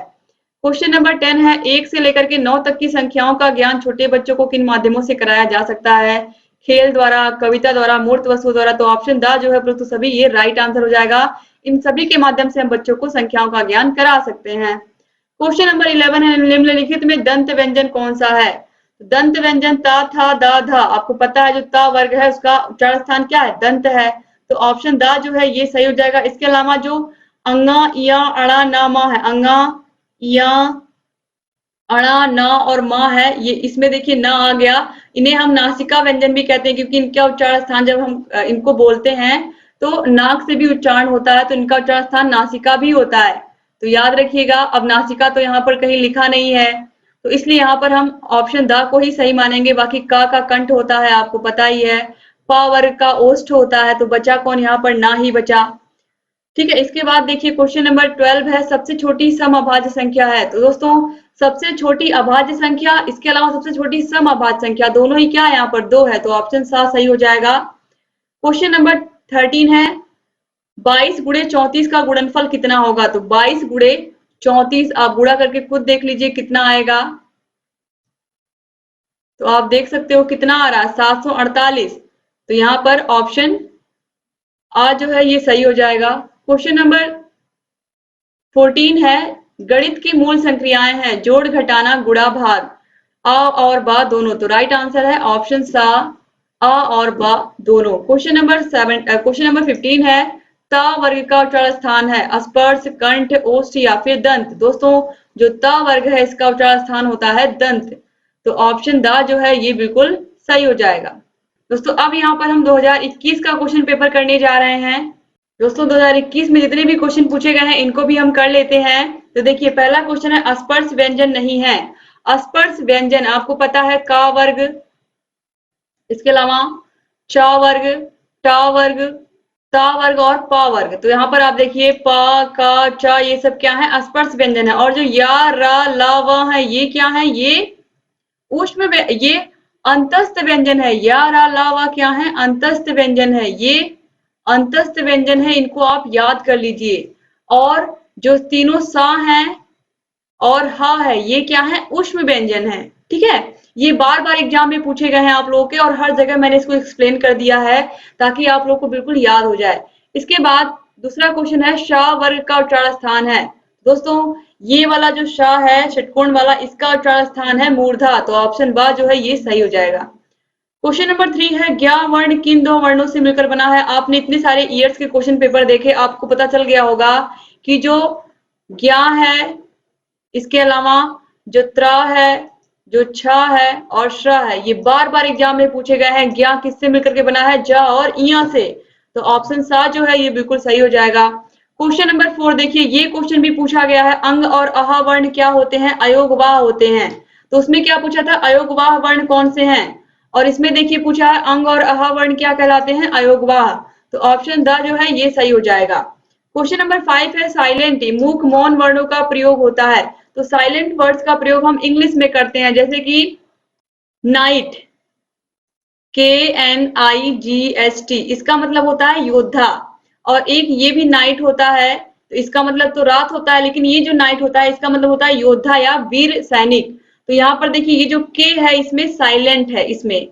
क्वेश्चन नंबर 10 है 1 से लेकर के 9 तक की संख्याओं का ज्ञान छोटे बच्चों को किन माध्यमों से कराया जा सकता है? खेल द्वारा, कविता द्वारा, मूर्त वस्तु द्वारा। तो ऑप्शन द जो है प्रस्तुत सभी ये राइट आंसर हो जाएगा। इन सभी के माध्यम से हम बच्चों को संख्याओं का ज्ञान करा सकते हैं। क्वेश्चन नंबर 11 है निम्नलिखित में दंत व्यंजन कौन सा है? दंत व्यंजन ता, था, दा, धा। आपको पता है जो ता वर्ग है उसका उच्चारण स्थान क्या है? दंत है। तो ऑप्शन द जो है ये सही हो जाएगा। इसके अलावा जो अंगा, इया, अड़ा, ना, मा है, अंगा, इया, अड़ा, ना और मा है, ये इसमें देखिए ना आ गया। इन्हें हम नासिका व्यंजन भी कहते हैं क्योंकि इनका उच्चारण स्थान जब हम इनको बोलते हैं तो नाक से भी उच्चारण होता है तो इनका उच्चारण स्थान नासिका भी होता है। तो याद रखिएगा। अब नासिका तो यहाँ पर कहीं लिखा नहीं है तो इसलिए यहाँ पर हम ऑप्शन द को ही सही मानेंगे। बाकी का कंठ होता है आपको पता ही है, पा वर्ग का ओष्ठ होता है तो बचा कौन? यहाँ पर ना ही बचा। ठीक है, इसके बाद देखिए क्वेश्चन नंबर 12 है सबसे छोटी समअभाज्य संख्या है। तो दोस्तों सबसे छोटी अभाज्य संख्या, इसके अलावा सबसे छोटी समअभाज्य संख्या दोनों ही क्या है? यहाँ पर 2 है तो ऑप्शन 7 सही हो जाएगा। क्वेश्चन नंबर 13 है 22 गुणे 34 का गुणनफल कितना होगा? तो 22 गुणे 34 आप गुणा करके खुद देख लीजिए कितना आएगा। तो आप देख सकते हो कितना आ रहा है 748। तो यहाँ पर ऑप्शन आ जो है ये सही हो जाएगा। क्वेश्चन नंबर 14 है गणित की मूल संक्रियाएं हैं जोड़, घटाना, गुणा, भाग। आ और बा दोनों, तो राइट आंसर है ऑप्शन सा, आ और बा दोनों। क्वेश्चन नंबर 15 है, ता वर्ग का उच्चारण स्थान है स्पर्श, कंठ, ओष्ठ या फिर दंत। दोस्तों जो ता वर्ग है इसका उच्चारण स्थान होता है दंत, तो ऑप्शन दा जो है ये बिल्कुल सही हो जाएगा। दोस्तों अब यहाँ पर हम 2021 का क्वेश्चन पेपर करने जा रहे हैं। दोस्तों 2021 में जितने भी क्वेश्चन पूछे गए हैं इनको भी हम कर लेते हैं। तो देखिए पहला क्वेश्चन है, अस्पर्श व्यंजन नहीं है। अस्पर्श व्यंजन आपको पता है का वर्ग, इसके अलावा च वर्ग, टा वर्ग, ता वर्ग और पा वर्ग। तो यहाँ पर आप देखिए पा, का, चा ये सब क्या है, अस्पर्श व्यंजन है। और जो या, रा, ला, व है ये क्या है, ये ये अंतस्थ व्यंजन है। या, रा, ला, वा क्या है, अंतस्थ व्यंजन है। ये अंतस्थ व्यंजन है, इनको आप याद कर लीजिए। और जो तीनों सा हैं और हा है ये क्या है, ऊष्म व्यंजन है। ठीक है, ये बार बार एग्जाम में पूछे गए हैं आप लोगों के, और हर जगह मैंने इसको एक्सप्लेन कर दिया है ताकि आप लोग को बिल्कुल याद हो जाए। इसके बाद दूसरा क्वेश्चन है, शाह वर्ग का उच्चारण स्थान है। दोस्तों ये वाला जो शाह है षटकोण वाला, इसका उच्चारण स्थान है मूर्धा, तो ऑप्शन बा जो है ये सही हो जाएगा। क्वेश्चन नंबर 3 है, ज्ञ वर्ण किन दो वर्णों से मिलकर बना है। आपने इतने सारे ईयर्स के क्वेश्चन पेपर देखे, आपको पता चल गया होगा कि जो ज्ञ है, इसके अलावा जो त्रा है, जो छ है और श्र है, ये बार बार एग्जाम में पूछे गए हैं। ज्ञ किससे मिलकर के बना है, ज और इया से, तो ऑप्शन सा जो है ये बिल्कुल सही हो जाएगा। क्वेश्चन नंबर 4 देखिए, ये क्वेश्चन भी पूछा गया है, अंग और अह वर्ण क्या होते हैं, अयोगवाह होते हैं। तो उसमें क्या पूछा था, अयोगवाह वर्ण कौन से हैं, और इसमें देखिए पूछा है अंग और अह वर्ण क्या कहलाते हैं, अयोगवाह, तो ऑप्शन द जो है ये सही हो जाएगा। क्वेश्चन नंबर 5 है, साइलेंट मूक मौन वर्णों का प्रयोग होता है। तो साइलेंट वर्ड्स का प्रयोग हम इंग्लिश में करते हैं, जैसे कि नाइट, KNIGHT, इसका मतलब होता है योद्धा। और एक ये भी नाइट होता है, तो इसका मतलब तो रात होता है, लेकिन ये जो नाइट होता है इसका मतलब होता है योद्धा या वीर सैनिक। तो यहाँ पर देखिए ये जो के है इसमें साइलेंट है इसमें।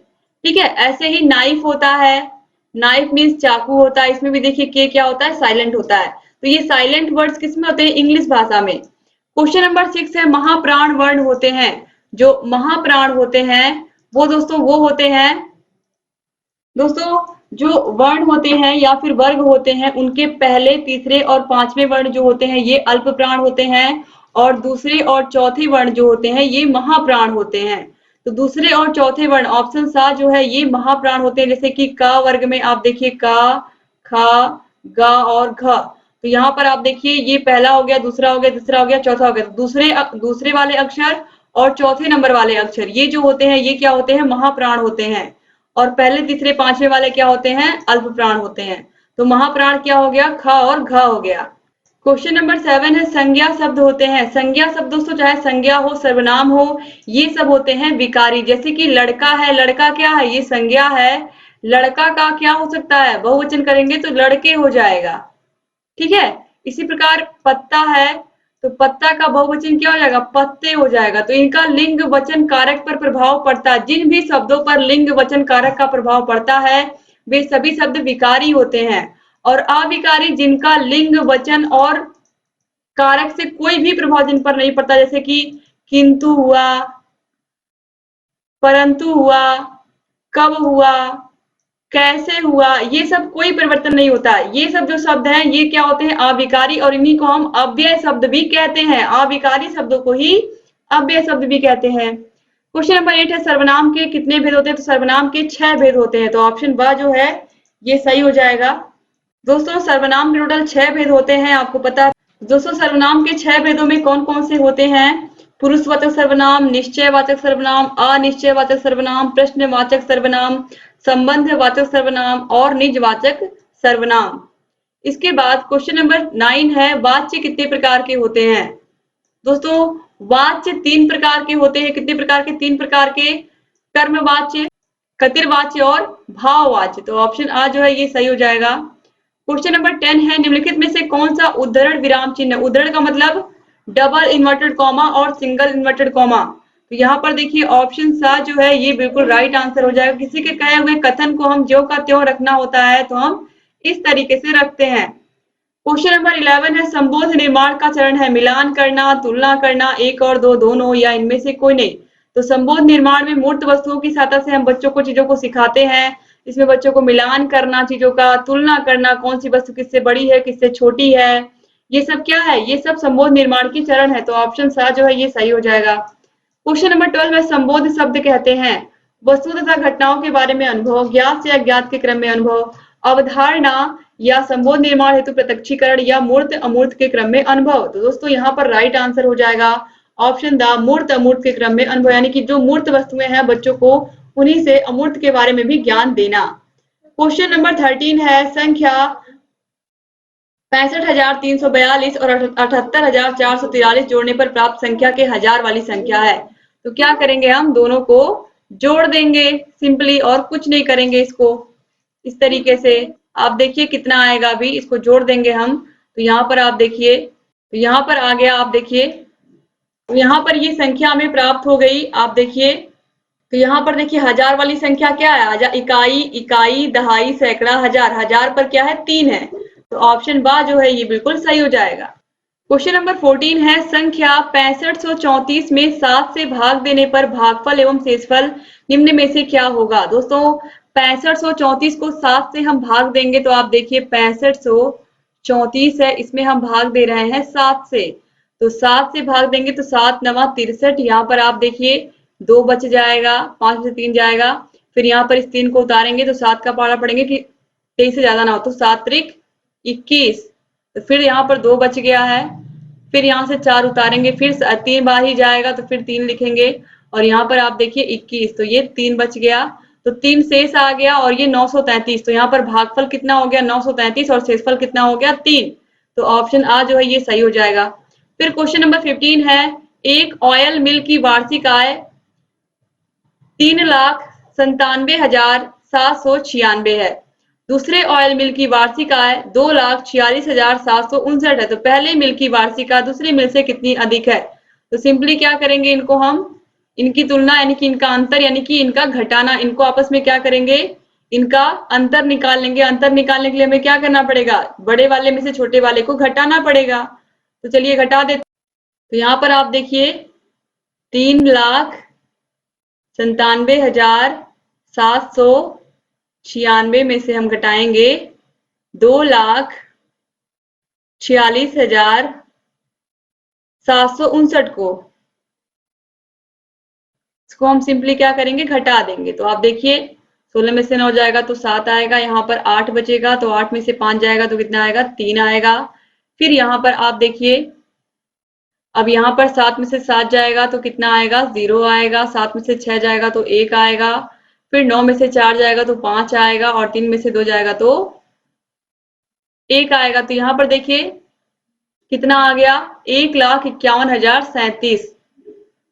ठीक है, ऐसे ही नाइफ होता है, नाइफ मीन्स चाकू होता है, इसमें भी देखिए के क्या होता है, साइलेंट होता है। तो ये साइलेंट वर्ड्स किसमें होते हैं, इंग्लिश भाषा में। क्वेश्चन नंबर 6 है, महाप्राण वर्ण होते हैं। जो महाप्राण होते हैं वो दोस्तों वो होते हैं, दोस्तों जो वर्ण होते हैं या फिर वर्ग होते हैं उनके पहले, तीसरे और पांचवें वर्ण जो होते हैं ये अल्प प्राण होते हैं, और दूसरे और चौथे वर्ण जो होते हैं ये महाप्राण होते हैं। तो दूसरे और चौथे वर्ण ऑप्शन सा जो है ये महाप्राण होते हैं, जैसे कि का वर्ग में आप देखिए का, खा, गा और घ। तो यहाँ पर आप देखिए ये पहला हो गया, दूसरा हो गया, तीसरा हो गया, चौथा हो गया। तो दूसरे वाले अक्षर और चौथे नंबर वाले अक्षर ये जो होते हैं ये क्या होते हैं, महाप्राण होते हैं, और पहले, तीसरे, पांचवें वाले क्या होते हैं, अल्प प्राण होते हैं। तो महाप्राण क्या हो गया, ख और घ हो गया। क्वेश्चन नंबर 7 है, संज्ञा शब्द होते हैं। संज्ञा शब्द दोस्तों चाहे संज्ञा हो, सर्वनाम हो, ये सब होते हैं विकारी। जैसे कि लड़का है, लड़का क्या है, ये संज्ञा है। लड़का का क्या हो सकता है, बहुवचन करेंगे तो लड़के हो जाएगा। ठीक है, इसी प्रकार पत्ता है, तो पत्ता का बहुवचन क्या हो जाएगा, पत्ते हो जाएगा। तो इनका लिंग वचन कारक पर प्रभाव पड़ता है। जिन भी शब्दों पर लिंग वचन कारक का प्रभाव पड़ता है वे सभी शब्द विकारी होते हैं, और अविकारी जिनका लिंग वचन और कारक से कोई भी प्रभाव जिन पर नहीं पड़ता, जैसे कि किंतु हुआ, परंतु हुआ, कब हुआ, कैसे हुआ, ये सब कोई परिवर्तन नहीं होता। ये सब जो शब्द हैं ये क्या होते हैं, अविकारी, और इन्हीं को हम अव्यय शब्द भी कहते हैं। अविकारी शब्दों को ही अव्यय शब्द भी कहते हैं। क्वेश्चन नंबर 8 है, सर्वनाम के कितने भेद होते हैं। तो सर्वनाम के 6 भेद होते हैं, तो ऑप्शन ब जो है ये सही हो जाएगा। दोस्तों सर्वनाम के टोटल 6 भेद होते हैं, आपको पता है। दोस्तों सर्वनाम के 6 भेदों में कौन कौन से होते हैं, पुरुषवाचक सर्वनाम, निश्चयवाचक सर्वनाम, अनिश्चयवाचक सर्वनाम, प्रश्नवाचक सर्वनाम, संबंधवाचक सर्वनाम और निजवाचक सर्वनाम। इसके बाद क्वेश्चन नंबर 9 है, वाच्य कितने प्रकार के होते हैं। दोस्तों वाच्य 3 प्रकार के होते हैं। कितने प्रकार के, 3 प्रकार के, कर्मवाच्य, कतिर्वाच्य और भाववाच्य। तो ऑप्शन आ जो है ये सही हो जाएगा। क्वेश्चन नंबर 10 है, निम्नलिखित में से कौन सा उद्धरण विराम चिन्ह, उद्धरण का मतलब डबल इन्वर्टेड कॉमा और सिंगल इन्वर्टेड कॉमा। तो यहाँ पर देखिए ऑप्शन सा जो है ये बिल्कुल राइट आंसर हो जाएगा। किसी के कहे हुए कथन को हम ज्यों का त्यों रखना होता है तो हम इस तरीके से रखते हैं। क्वेश्चन नंबर 11 है संबोध निर्माण का चरण है मिलान करना, तुलना करना, एक और दो, दोनों या इनमें से कोई नहीं। तो संबोध निर्माण में मूर्त वस्तुओं की सहायता से हम बच्चों को चीजों को सिखाते हैं। इसमें बच्चों को मिलान करना, चीजों का तुलना करना, कौन सी वस्तु किससे बड़ी है, किससे छोटी है, ये सब क्या है, ये सब संबोध निर्माण की चरण है। तो ऑप्शन सा जो है ये सही हो जाएगा। क्वेश्चन नंबर 12 में संबोध शब्द कहते हैं वस्तु तथा घटनाओं के बारे में अनुभव, ज्ञात से अज्ञात के क्रम में अनुभव, अवधारणा या संबोध निर्माण हेतु प्रत्यक्षीकरण या मूर्त अमूर्त के क्रम में अनुभव। तो दोस्तों यहाँ पर राइट आंसर हो जाएगा ऑप्शन द मूर्त अमूर्त के क्रम में अनुभव, यानी कि जो मूर्त वस्तुएं हैं बच्चों को उन्हीं से अमूर्त के बारे में भी ज्ञान देना। क्वेश्चन नंबर 13 है संख्या 65,342 और 78,443 जोड़ने पर प्राप्त संख्या के हजार वाली संख्या है। तो क्या करेंगे, हम दोनों को जोड़ देंगे सिंपली, और कुछ नहीं करेंगे। इसको इस तरीके से आप देखिए कितना आएगा, अभी इसको जोड़ देंगे हम। तो यहाँ पर आप देखिए, तो यहाँ पर आ गया, आप देखिए, तो यहाँ पर ये संख्या हमें प्राप्त हो गई। आप देखिए, तो यहाँ पर देखिए हजार वाली संख्या क्या है, हजार, इकाई, इकाई, दहाई, सैकड़ा, हजार, हजार पर क्या है 3 है। तो ऑप्शन बा जो है ये बिल्कुल सही हो जाएगा। क्वेश्चन नंबर 14 है संख्या 6534 में 7 से भाग देने पर भागफल एवं शेषफल निम्न में से क्या होगा। दोस्तों 6534 को 7 से हम भाग देंगे तो आप देखिए 6534 है, इसमें हम भाग दे रहे हैं 7 से। तो 7 से भाग देंगे तो 7 नवा 63, यहाँ पर आप देखिए 2 बच जाएगा, 5 में से 3 जाएगा, फिर यहाँ पर इस 3 को उतारेंगे तो 7 का पारा पड़ेंगे कि 23 से ज्यादा ना हो, तो 7 त्रिक 21, तो फिर यहाँ पर 2 बच गया है, फिर यहाँ से 4 उतारेंगे, फिर 3 बार ही जाएगा तो फिर 3 लिखेंगे, और यहाँ पर आप देखिए 21, तो ये 3 बच गया, तो 3 शेष आ गया, और ये 933। तो यहाँ पर भागफल कितना हो गया 933 और शेषफल कितना हो गया 3। तो ऑप्शन आ जो है ये सही हो जाएगा। फिर क्वेश्चन नंबर 15 है एक ऑयल मिल की वार्षिक आय 3,97,796 है, दूसरे ऑयल मिल की वार्षिक आय 2,46,759 है। तो पहले मिल की वार्षिक आय दूसरे मिल से कितनी अधिक है। तो सिंपली क्या करेंगे, इनको हम इनकी तुलना यानी कि इनका अंतर यानी कि इनका घटाना, इनको आपस में क्या करेंगे, इनका अंतर निकाल लेंगे। अंतर निकालने के लिए हमें क्या करना पड़ेगा, बड़े वाले में से छोटे वाले को घटाना पड़ेगा। तो चलिए घटा देते। तो यहाँ पर आप देखिए 3,97,796 में से हम घटाएंगे 2,46,759 को, इसको हम सिंपली क्या करेंगे, घटा देंगे। तो आप देखिए 16 में से 9 जाएगा तो 7 आएगा, यहाँ पर 8 बचेगा तो 8 में से 5 जाएगा तो कितना आएगा 3 आएगा। फिर यहाँ पर आप देखिए, अब यहाँ पर 7 में से 7 जाएगा तो कितना आएगा 0 आएगा, 7 में से 6 जाएगा तो 1 आएगा, फिर 9 में से 4 जाएगा तो 5 आएगा, और 3 में से 2 जाएगा तो 1 आएगा। तो यहाँ पर देखिए कितना आ गया 1,51,037।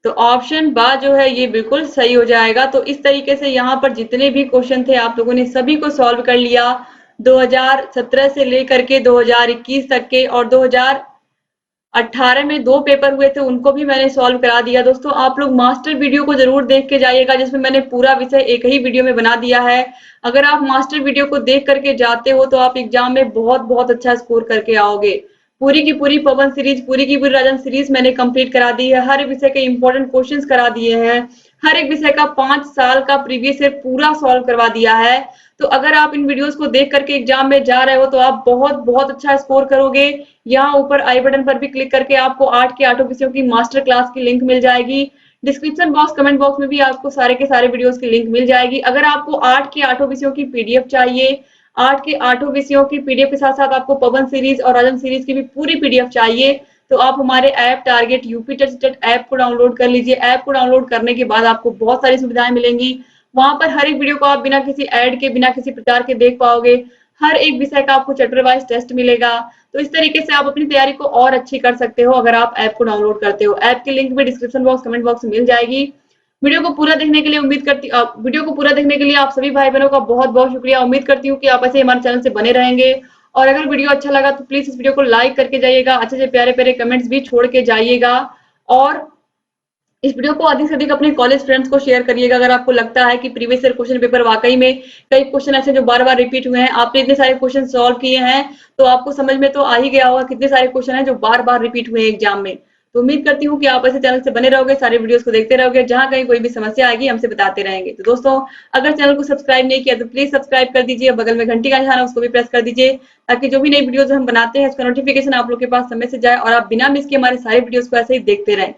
तो ऑप्शन बा जो है ये बिल्कुल सही हो जाएगा। तो इस तरीके से यहाँ पर जितने भी क्वेश्चन थे आप लोगों ने सभी को सॉल्व कर लिया, 2017 से लेकर के 2021 तक के, और 2018 में 2 पेपर हुए थे उनको भी मैंने सॉल्व करा दिया। दोस्तों आप लोग मास्टर वीडियो को जरूर देख के जाइएगा, जिसमें मैंने पूरा विषय एक ही वीडियो में बना दिया है। अगर आप मास्टर वीडियो को देख करके जाते हो तो आप एग्जाम में बहुत बहुत अच्छा स्कोर करके आओगे। पूरी की पूरी पवन सीरीज, पूरी की पूरी राजन सीरीज मैंने कंप्लीट करा दी है, हर विषय के इंपॉर्टेंट क्वेश्चंस करा दिए हैं, हर एक विषय का 5 साल का प्रीवियस ईयर पूरा सॉल्व करवा दिया है। तो अगर आप इन वीडियोस को देख करके एग्जाम में जा रहे हो तो आप बहुत बहुत अच्छा स्कोर करोगे। यहाँ ऊपर आई बटन पर भी क्लिक करके आपको 8 के 8 विषयों की मास्टर क्लास की लिंक मिल जाएगी। डिस्क्रिप्शन बॉक्स, कमेंट बॉक्स में भी आपको सारे के सारे वीडियोस की लिंक मिल जाएगी। अगर आपको 8 के 8 विषयों की पीडीएफ चाहिए, 8 के 8 विषयों की पीडीएफ के साथ साथ आपको पवन सीरीज और राजन सीरीज की भी पूरी पीडीएफ चाहिए, तो आप हमारे app target UP TET app को डाउनलोड कर लीजिए। ऐप को डाउनलोड करने के बाद आपको बहुत सारी सुविधाएं मिलेंगी। वहां पर हर एक वीडियो को आप बिना किसी ऐड के, बिना किसी प्रचार के देख पाओगे। हर एक विषय का आपको चैप्टर वाइज टेस्ट मिलेगा। तो इस तरीके से आप अपनी तैयारी को और अच्छी कर सकते हो अगर आप ऐप को डाउनलोड करते हो। ऐप की लिंक भी डिस्क्रिप्शन बॉक्स, कमेंट बॉक्स में मिल जाएगी। वीडियो को पूरा देखने के लिए आप सभी भाई बहनों का बहुत बहुत शुक्रिया। उम्मीद करती हूँ कि आप ऐसे हमारे चैनल से बने रहेंगे, और अगर वीडियो अच्छा लगा तो प्लीज इस वीडियो को लाइक करके जाइएगा, अच्छे से प्यारे प्यारे कमेंट्स भी छोड़ के जाइएगा, और इस वीडियो को अधिक से अधिक अपने कॉलेज फ्रेंड्स को शेयर करिएगा। अगर आपको लगता है कि प्रीवियस ईयर क्वेश्चन पेपर वाकई में कई क्वेश्चन ऐसे जो बार बार रिपीट हुए हैं, आपने इतने सारे क्वेश्चन सॉल्व किए हैं तो आपको समझ में तो आ ही गया होगा कितने सारे क्वेश्चन हैं जो बार बार रिपीट हुए हैं एग्जाम में। तो उम्मीद करती हूँ कि आप ऐसे चैनल से बने रहोगे, सारे वीडियोस को देखते रहोगे, जहां कहीं कोई भी समस्या आएगी हमसे बताते रहेंगे। तो दोस्तों, अगर चैनल को सब्सक्राइब नहीं किया तो प्लीज सब्सक्राइब कर दीजिए, बगल में घंटी का निशान है उसको भी प्रेस कर दीजिए, ताकि जो भी नई वीडियोस हम बनाते हैं उसका नोटिफिकेशन आप लोग के पास समय से जाए और आप बिना मिस के हमारे सारे वीडियोस को ऐसे ही देखते रहें।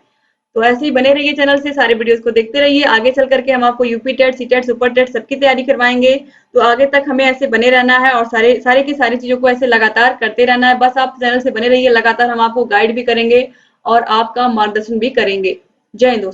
तो ऐसे ही बने रहिए चैनल से, सारे वीडियोस को देखते रहिए। आगे चल करके हम आपको UP TET, CTET, super TET सबकी तैयारी करवाएंगे। तो आगे तक हमें ऐसे बने रहना है और सारे सारे की सारी चीजों को ऐसे लगातार करते रहना है। बस आप चैनल से बने रहिए, लगातार हम आपको गाइड भी करेंगे और आपका मार्गदर्शन भी करेंगे। जय हिंद दोस्तों।